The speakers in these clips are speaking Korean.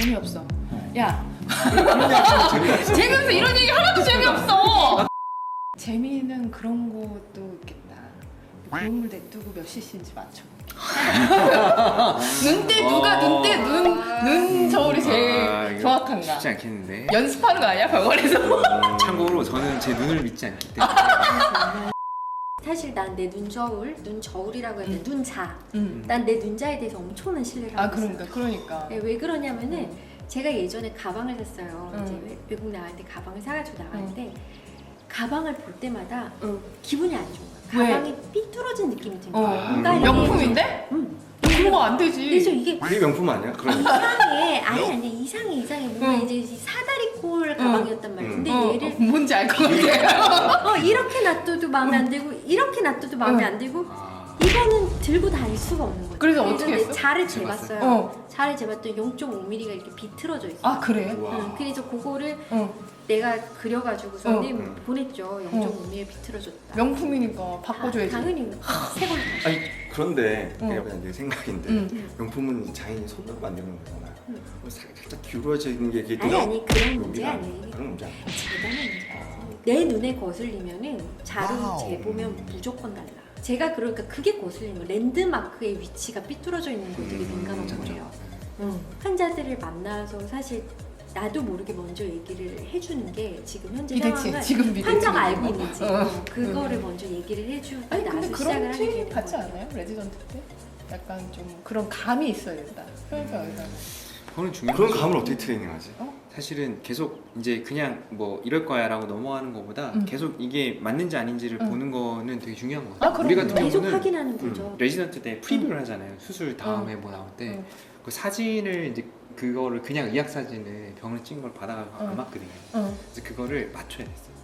재미없어. 야, 재미없어. 재미없어. 이런 얘기 하나도 재미없어. 재미는 그런 것도 있겠다. 고음을 냅두고 몇 cc인지 맞춰. 눈대 누가 눈 저울이 제일 정확한가? 쉽지 않겠는데. 연습하는 거 아니야 병원에서? 참고로 저는 제 눈을 믿지 않기 때문에. 사실 난 내 눈저울이라고 해야 돼. 눈자. 응. 난 내 눈자에 대해서 엄청난 신뢰를 하고 아 있어요. 그러니까. 네, 왜 그러냐면은 제가 예전에 가방을 샀어요. 응. 이제 외국 나갈 때 가방을 사가지고 나갔는데 가방을 볼 때마다 기분이 안 좋은 거야. 왜? 가방이 삐뚤어진 느낌이 든 거야. 뭔가 이게- 명품인데? 응. 그러면 안 되지. 그래서 이게 그게 명품 아니야? 그러니까. 이상해. 아니 이상해. 뭔가 응. 이제 이 사다리꼴 가방이었단 말이야. 근데 얘를 뭔지 알 것 같아. 이렇게 놔둬도 마음에 안 들고 이렇게 놔둬도 마음에 안 들고 이거는 들고 다닐 수가 없는 거죠. 그래서 어떻게 했어? 자를 재봤어요. 어. 자를 재봤더니 0.5mm가 이렇게 비틀어져 있어. 아 그래? 응, 그래서 그거를 응. 내가 그려가지고서는 보냈죠. 0.5mm 비틀어졌다. 명품이니까 바꿔줘야지. 당연히 새 걸로 다시. 아니 그런데 응. 그냥 내 생각인데 응. 명품은 자인이 손으로 만드는 거잖아. 살짝 기울어지는 게 이게 아니 그런 문제 아니에요. 그런 문제 아니야. 재단의 문제야. 내 눈에 거슬리면은 자료 재보면 무조건 달라. 제가 그러니까 그게 거슬리는 거예요. 랜드마크의 위치가 삐뚤어져 있는 것들이 민감한 거예요. 환자들을 만나서 사실 나도 모르게 먼저 얘기를 해주는 게 지금 현재 미대치, 상황을 지금 미대치. 환자가 알고 있는지 어. 그거를 먼저 얘기를 해주고 아니 나서 근데 시작을 그런 하게 트레이닝 되는 받지 거예요. 않아요? 레지던트 때? 약간 좀 그런 감이 있어야 된다. 그러니까 그거는 중요한 그런 거죠. 감을 어떻게 트레이닝하지? 사실은 계속 이제 그냥 뭐 이럴 거야라고 넘어가는 것보다 계속 이게 맞는지 아닌지를 보는 거는 되게 중요한 거 같아요. 아, 우리 같은 계속 경우는 확인하는 거죠. 레지던트 때 프리뷰를 하잖아요. 수술 다음에 뭐 나올 때 그 사진을 이제 그거를 그냥 의학 사진을 병원에 찍은 걸 받아가지고 안 맞거든요. 그래서 그거를 맞춰야 됐어요.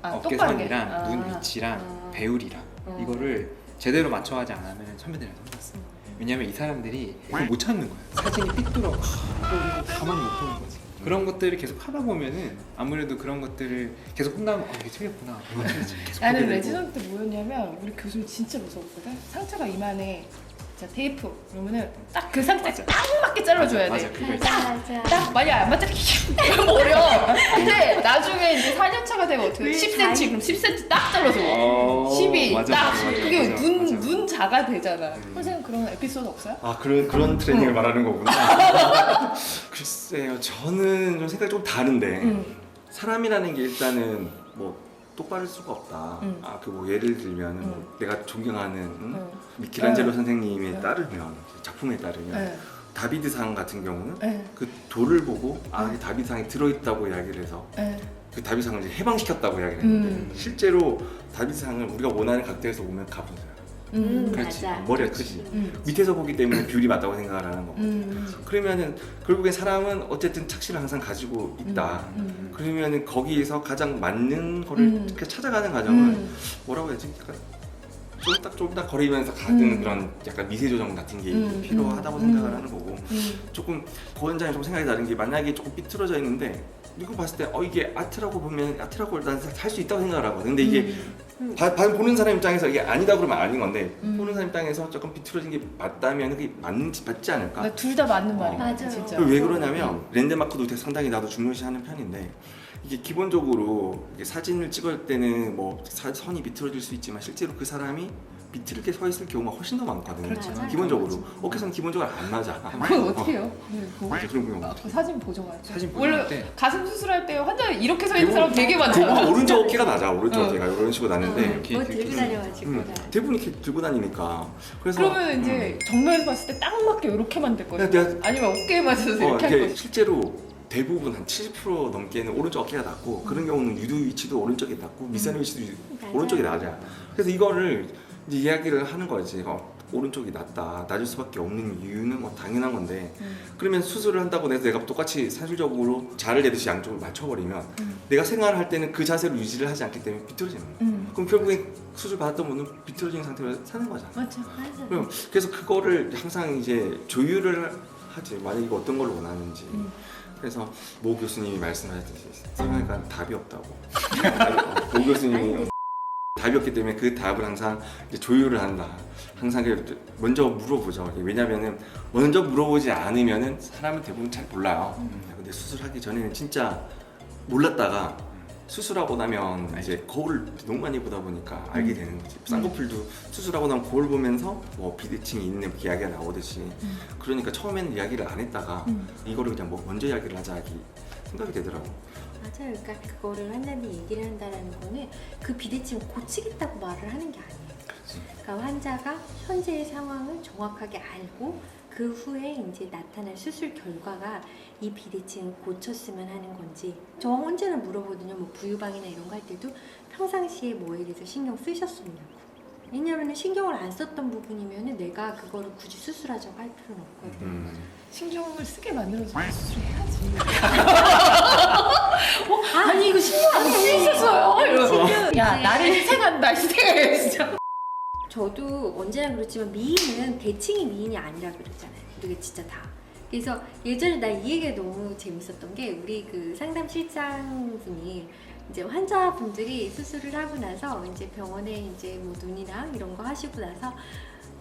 어깨 똑바르게. 선이랑 눈 위치랑 배울이랑 이거를 제대로 맞춰하지 않으면 선배들이랑 혼났어요. 왜냐면 이 사람들이 그걸 못 찾는 거예요. 사진이 삐뚤어. 이거 가만히 못 보는 거지. 그런 것들을 계속 하다 보면은 아무래도 그런 것들을 계속 혼나면 이게 틀렸구나. 이거 틀렸지. 계속 나는 보게 되고. 레지던트 때 뭐였냐면 우리 교수님 진짜 무서웠거든. 상처가 이만해. 자 테이프 그러면은 딱 그 상처에 딱 맞게 잘라줘야 맞아, 돼. 그거 맞아. 딱 만약 안 맞다 버려. 근데 나중에 이제 4년차가 되면 어떻게 돼? 10cm 그럼 10cm 딱 잘라줘. 12 맞아, 딱. 맞아, 맞아, 그게 맞아, 눈 맞아. 눈 자가 되잖아. 선생님 그런 에피소드 없어요? 아 그런 트레이닝을 말하는 거구나. 글쎄요, 저는 좀 생각이 좀 다른데 사람이라는 게 일단은 뭐 똑바를 수가 없다. 아 그 뭐 예를 들면 뭐 내가 존경하는 미켈란젤로 선생님에 따르면 작품에 따르면 다비드상 같은 경우는 그 돌을 보고 이 다비드상이 들어있다고 이야기를 해서 그 다비드상을 이제 해방시켰다고 이야기를 했는데 실제로 다비드상을 우리가 원하는 각도에서 보면 가분해요. 그렇지. 맞아. 머리가 크지. 밑에서 보기 때문에 뷰리 맞다고 생각을 하는 거고. 그러면은 결국에 사람은 어쨌든 착시를 항상 가지고 있다. 그러면은 거기에서 가장 맞는 거를 이렇게 찾아가는 과정은 뭐라고 해야지? 약간 쫄딱 거리면서 가는 그런 약간 미세 조정 같은 게 필요하다고 생각을 하는 거고. 조금 고현장이 좀 생각이 다른 게 만약에 조금 삐뚤어져 있는데 이거 봤을 때 이게 아트라고 보면 아트라고 난 살 수 있다고 생각을 하거든. 근데 이게 보는 사람 입장에서 이게 아니다 그러면 아닌 건데 보는 사람 입장에서 조금 비틀어진 게 맞다면 그게 맞지 않을까? 둘 다 맞는 말이야. 맞아요. 진짜. 왜 그러냐면 랜드마크도 되게 상당히 나도 중요시하는 편인데 이게 기본적으로 이게 사진을 찍을 때는 뭐 선이 비틀어질 수 있지만 실제로 그 사람이 비틀게 서 있을 경우가 훨씬 더 많거든요. 그렇죠. 기본적으로 어깨선 기본적으로 안 맞아. 그건 어떻게 해요? 맞아, 그런 경우. 그 사진 보정할 때. 사진 원래 보정할 때. 가슴 수술할 때 환자 이렇게 서 있는 사람 되게 대부분 많잖아. 오른쪽 어깨가 낮아. 오른쪽 어깨가 이런 식으로 나는데 뭐 들고 다녀가지고 대부분 이렇게 들고 다니니까. 그래서 그러면 이제 정면에서 봤을 때 딱 맞게 이렇게만 될 거야. 내가- 아니면 어깨에 맞춰서 이렇게 할 이게 거야. 실제로 대부분 한 70% 넘게는 오른쪽 어깨가 낮고 그런 경우는 유두 위치도 오른쪽에 낮고 밑선 위치도 맞아요. 오른쪽에 낮아. 그래서 이거를 이제 이야기를 하는 거지. 오른쪽이 낮을 수밖에 없는 이유는 뭐 당연한 건데 그러면 수술을 한다고 해서 내가 똑같이 사실적으로 자를 내듯이 양쪽을 맞춰버리면 내가 생활을 할 때는 그 자세로 유지를 하지 않기 때문에 비틀어지는 거야. 그럼 결국엔 수술 받았던 분은 비틀어진 상태로 사는 거잖아. 맞죠. 그럼 그래서 그거를 항상 이제 조율을 하지. 만약 이거 어떤 걸 원하는지. 그래서 모 교수님이 말씀하셨듯이 생각하니까 답이 없다고. 모 교수님이 답이 없기 때문에 그 답을 항상 이제 조율을 한다. 항상 먼저 물어보죠. 왜냐면은 먼저 물어보지 않으면은 사람은 대부분 잘 몰라요. 근데 수술하기 전에는 진짜 몰랐다가 수술하고 나면 이제 거울을 너무 많이 보다 보니까 알게 되는 거지. 쌍꺼풀도 수술하고 나면 거울 보면서 뭐 비대칭이 있는 이야기가 나오듯이 그러니까 처음에는 이야기를 안 했다가 이거를 그냥 뭐 먼저 이야기를 하자 생각이 되더라고. 맞아요. 그러니까 그거를 환자한테 얘기를 한다라는 거는 그 비대칭을 고치겠다고 말을 하는 게 아니에요. 그러니까 환자가 현재의 상황을 정확하게 알고 그 후에 이제 나타날 수술 결과가 이 비대칭을 고쳤으면 하는 건지. 저 언제나 물어보거든요. 뭐 부유방이나 이런 거 할 때도 평상시에 뭐에 대해서 신경 쓰셨었냐고. 왜냐면 신경을 안 썼던 부분이면 내가 그거를 굳이 수술하자고 할 필요는 없거든요. 신경을 쓰게 만들어서 수술해야지. 아니 이거 신경 안 쓰셨어요? 이러면서 야 나를 희생한다 희생해 진짜. 저도 언제나 그렇지만 미인은 대칭이 미인이 아니라 그러잖아요. 우리가 진짜 다. 그래서 예전에 나 이 얘기가 너무 재밌었던 게 우리 그 상담 실장분이 이제 환자분들이 수술을 하고 나서 이제 병원에 이제 뭐 눈이나 이런 거 하시고 나서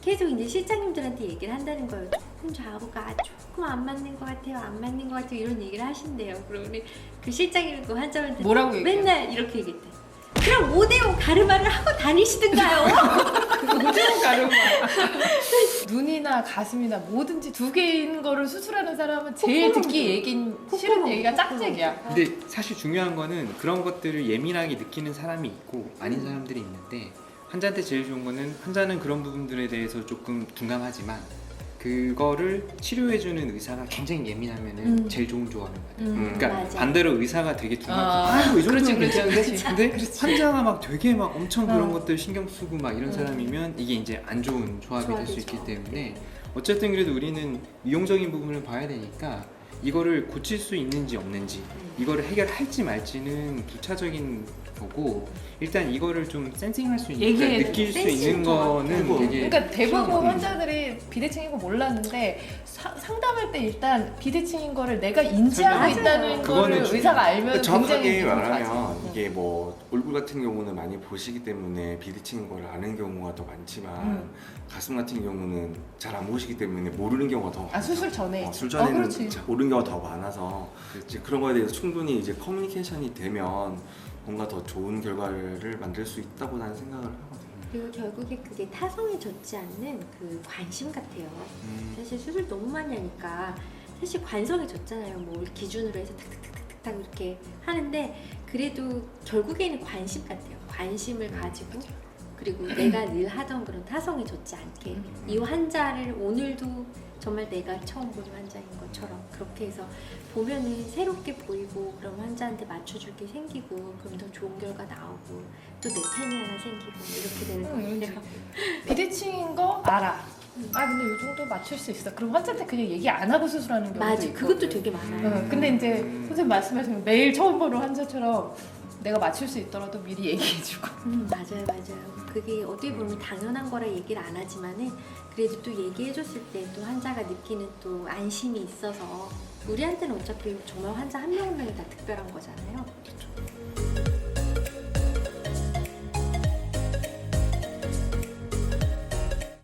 계속 이제 실장님들한테 얘기를 한다는 거예요. 조금 좌우가 조금 안 맞는 것 같아요. 안 맞는 것 같아요. 이런 얘기를 하신대요. 그러면 그 실장님이 그 환자분한테 뭐라고 얘기해요? 맨날 이렇게 얘기했대. 그럼 5대5 가르마를 하고 다니시든가요. 5대5 가르마. 눈이나 가슴이나 뭐든지 두 개인 거를 수술하는 사람은 제일 듣기 싫은 얘기가 짝짝이야. 근데 사실 중요한 거는 그런 것들을 예민하게 느끼는 사람이 있고 아닌 사람들이 있는데 환자한테 제일 좋은 거는 환자는 그런 부분들에 대해서 조금 둔감하지만 그거를 치료해주는 의사가 굉장히 예민하면은 제일 좋은 조합인 것 같아요. 그러니까 맞아. 반대로 반대로 의사가 되게 둔감해서 이 정도는 괜찮은데 근데 환자가 막 되게 막 엄청 그런 것들 신경 쓰고 막 이런 사람이면 이게 이제 안 좋은 조합이 될 수 있기 때문에 어쨌든 그래도 우리는 미용적인 부분을 봐야 되니까 이거를 고칠 수 있는지 없는지 이거를 해결할지 말지는 부차적인 거고 일단 이거를 좀 센싱할 수 있는 얘기해야 그러니까 느낄 수 센싱 있는 거는 것 되게 그러니까 대부분 필요한 환자들이 비대칭인 거 몰랐는데 상담할 때 일단 비대칭인 거를 내가 인지하고 맞아요. 있다는 그거는 거를 좀- 의사가 알면 정확하게 굉장히 말하면 좋아져. 이게 뭐 얼굴 같은 경우는 많이 보시기 때문에 비대칭인 걸 아는 경우가 더 많지만 가슴 같은 경우는 잘 안 보시기 때문에 모르는 경우가 더 아 수술 전에 수술 전에는 그렇지. 잘 모르는 경우가 더 많아서 이제 그런 거에 대해서 충분히 이제 커뮤니케이션이 되면 뭔가 더 좋은 결과를 만들 수 있다고 나는 생각을 하거든요. 그리고 결국에 그게 타성이 젖지 않는 그 관심 같아요. 사실 수술 너무 많이 하니까 사실 관성이 젖잖아요. 뭐 기준으로 해서 탁탁탁탁탁 이렇게 하는데 그래도 결국에는 관심 같아요. 관심을 가지고 그리고 내가 늘 하던 그런 타성이 젖지 않게 이 환자를 오늘도 정말 내가 처음 보는 환자인 것처럼 그렇게 해서 보면은 새롭게 보이고 그럼 환자한테 맞춰줄 게 생기고 그럼 더 좋은 결과 나오고 또 내 팬이 하나 생기고 이렇게 되는 것 같아요. 비대칭인 거 알아. 아 근데 이 정도 맞출 수 있어. 그럼 환자한테 그냥 얘기 안 하고 수술하는 경우도 맞아, 있거든. 그것도 되게 많아요. 근데 이제 선생님 말씀하신 매일 처음 보는 환자처럼 내가 맞출 수 있더라도 미리 얘기해주고. 맞아요, 맞아요. 그게 어떻게 보면 당연한 거라 얘기를 안 하지만은 그래도 또 얘기해줬을 때 또 환자가 느끼는 또 안심이 있어서 우리한테는 어차피 정말 환자 한 명 한 명이 다 특별한 거잖아요.